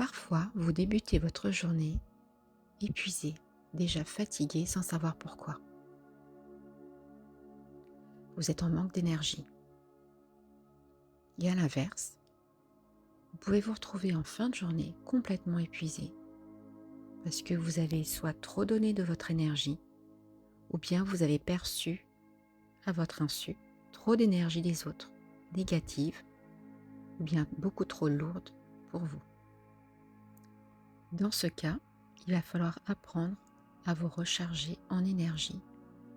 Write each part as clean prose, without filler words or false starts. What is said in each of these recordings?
Parfois, vous débutez votre journée épuisé, déjà fatigué sans savoir pourquoi. Vous êtes en manque d'énergie. Et à l'inverse, vous pouvez vous retrouver en fin de journée complètement épuisé parce que vous avez soit trop donné de votre énergie ou bien vous avez perçu, à votre insu, trop d'énergie des autres, négative ou bien beaucoup trop lourde pour vous. Dans ce cas, il va falloir apprendre à vous recharger en énergie,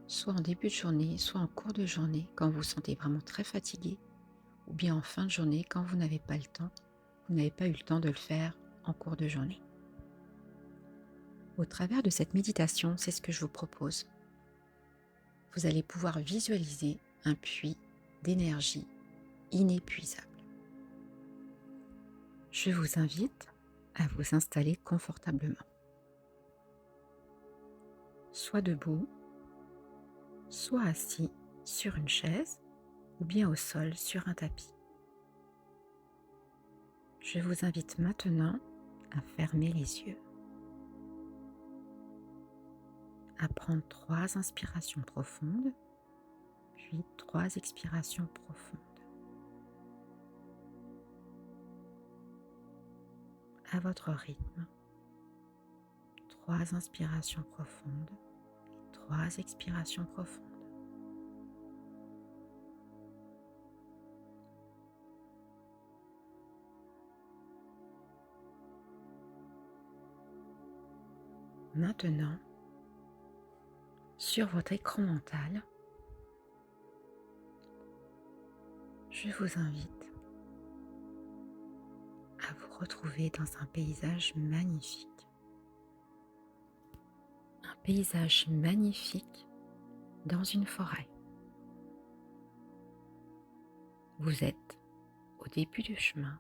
soit en début de journée, soit en cours de journée quand vous vous sentez vraiment très fatigué, ou bien en fin de journée quand vous n'avez pas le temps, vous n'avez pas eu le temps de le faire en cours de journée. Au travers de cette méditation, c'est ce que je vous propose. Vous allez pouvoir visualiser un puits d'énergie inépuisable. Je vous invite à vous installer confortablement, soit debout, soit assis sur une chaise ou bien au sol sur un tapis. Je vous invite maintenant à fermer les yeux, à prendre 3 inspirations profondes, puis 3 expirations profondes. À votre rythme, 3 inspirations profondes et 3 expirations profondes. Maintenant, sur votre écran mental, je vous invite à vous retrouver dans un paysage magnifique. Un paysage magnifique dans une forêt. Vous êtes au début du chemin.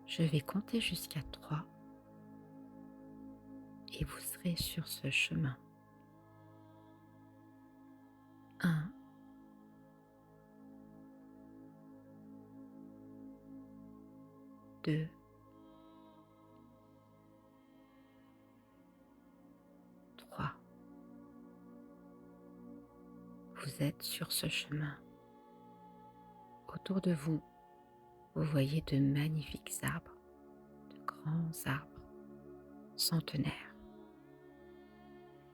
Je vais compter jusqu'à 3 et vous serez sur ce chemin. 1, 2, 3. Vous êtes sur ce chemin. Autour de vous, vous voyez de magnifiques arbres, de grands arbres centenaires.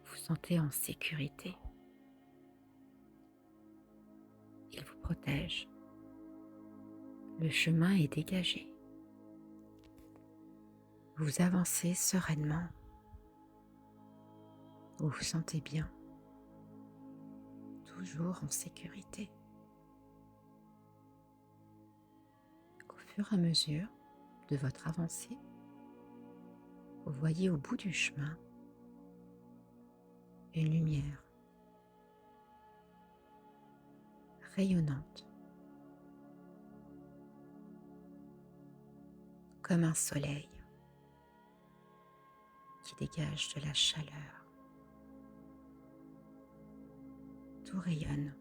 Vous vous sentez en sécurité. Ils vous protègent. Le chemin est dégagé. Vous avancez sereinement. Vous vous sentez bien, toujours en sécurité. Au fur et à mesure de votre avancée, vous voyez au bout du chemin une lumière rayonnante, comme un soleil qui dégage de la chaleur. Tout rayonne.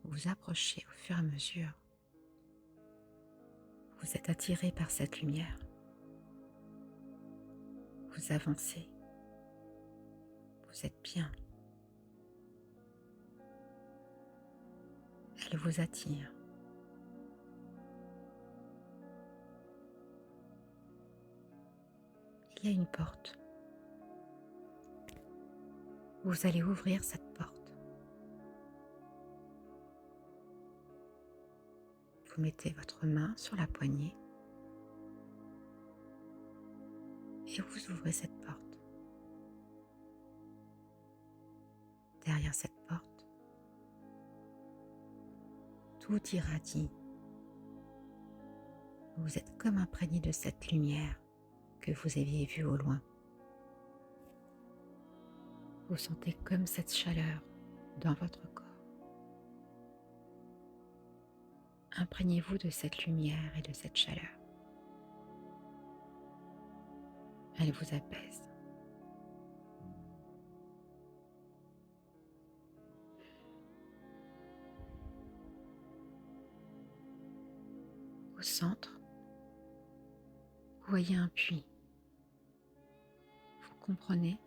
Vous vous approchez au fur et à mesure. Vous êtes attiré par cette lumière. Vous avancez. Vous êtes bien. Elle vous attire. Il y a une porte. Vous allez ouvrir cette porte. Vous mettez votre main sur la poignée et vous ouvrez cette porte. Derrière cette porte, tout irradie. Vous êtes comme imprégné de cette lumière que vous aviez vue au loin. Vous sentez comme cette chaleur dans votre corps. Imprégnez-vous de cette lumière et de cette chaleur. Elle vous apaise. Au centre, voyez un puits. Vous comprenez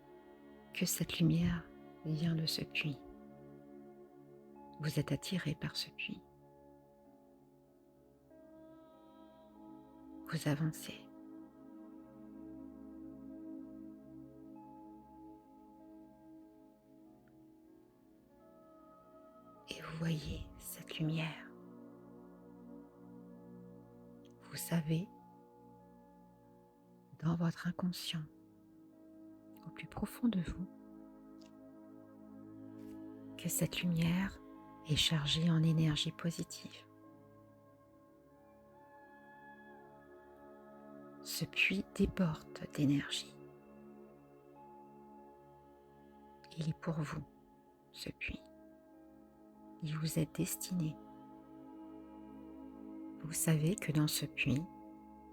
que cette lumière vient de ce puits. Vous êtes attiré par ce puits. Vous avancez. Et vous voyez cette lumière. Vous savez, dans votre inconscient, au plus profond de vous, que cette lumière est chargée en énergie positive. Ce puits déborde d'énergie. Il est pour vous, ce puits. Il vous est destiné. Vous savez que dans ce puits,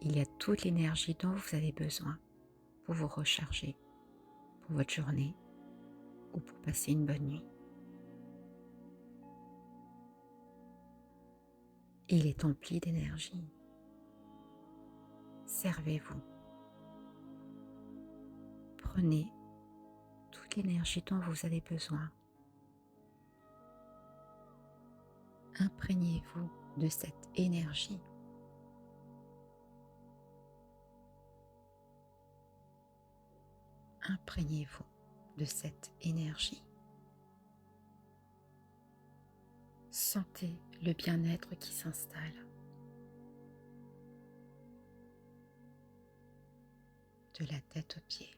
il y a toute l'énergie dont vous avez besoin pour vous recharger, pour votre journée ou pour passer une bonne nuit. Il est empli d'énergie. Servez-vous. Prenez toute l'énergie dont vous avez besoin. Imprégnez-vous de cette énergie. Imprégnez-vous de cette énergie. Sentez le bien-être qui s'installe. De la tête aux pieds.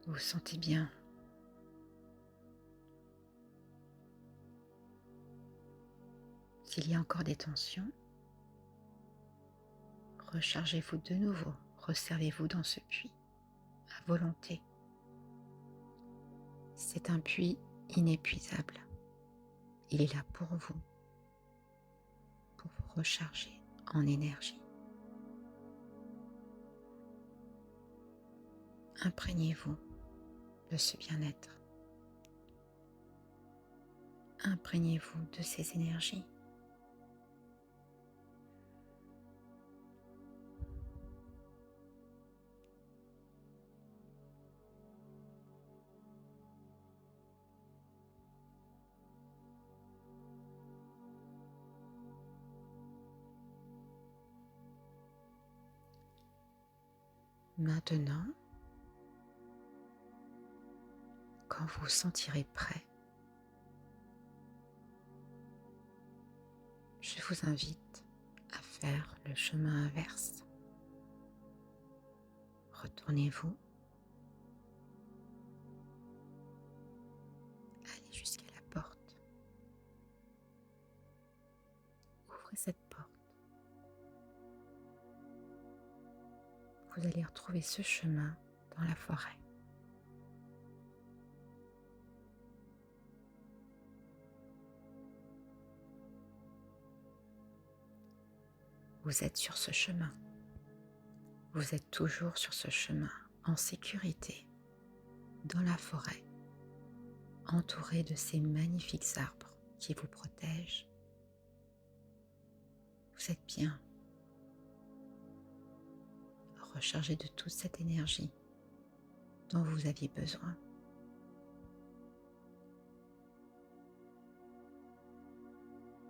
Vous vous sentez bien. S'il y a encore des tensions, rechargez-vous de nouveau. Resservez-vous dans ce puits à volonté. C'est un puits inépuisable. Il est là pour vous recharger en énergie. Imprégnez-vous de ce bien-être. Imprégnez-vous de ces énergies. Maintenant, quand vous vous sentirez prêt, je vous invite à faire le chemin inverse. Retournez-vous, allez jusqu'à la porte, ouvrez cette porte. Vous allez retrouver ce chemin dans la forêt. Vous êtes sur ce chemin. Vous êtes toujours sur ce chemin, en sécurité, dans la forêt, entouré de ces magnifiques arbres qui vous protègent. Vous êtes bien, rechargé de toute cette énergie dont vous aviez besoin.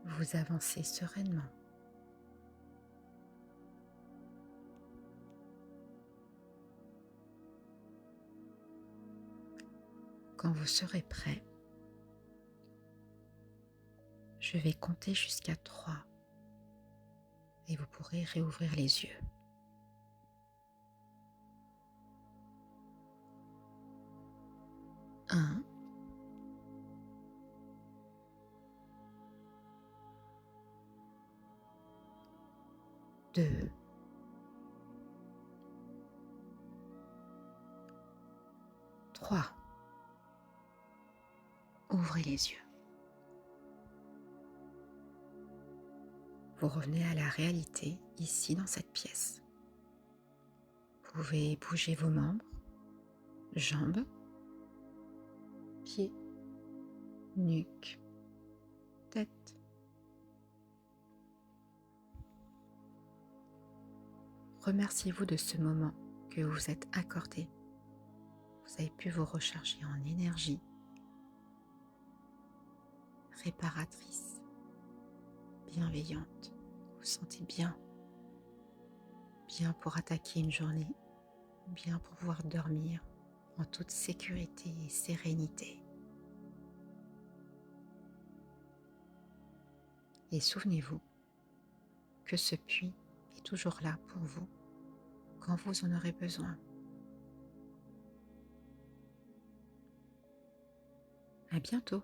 Vous avancez sereinement. Quand vous serez prêt, je vais compter jusqu'à 3 et vous pourrez réouvrir les yeux. 1, 2, 3. Ouvrez les yeux. Vous revenez à la réalité, ici dans cette pièce. Vous pouvez bouger vos membres, jambes, pieds, nuque, tête. Remerciez-vous de ce moment que vous vous êtes accordé. Vous avez pu vous recharger en énergie réparatrice, bienveillante. Vous vous sentez bien, bien pour attaquer une journée, bien pour pouvoir dormir en toute sécurité et sérénité. Et souvenez-vous que ce puits est toujours là pour vous quand vous en aurez besoin. À bientôt.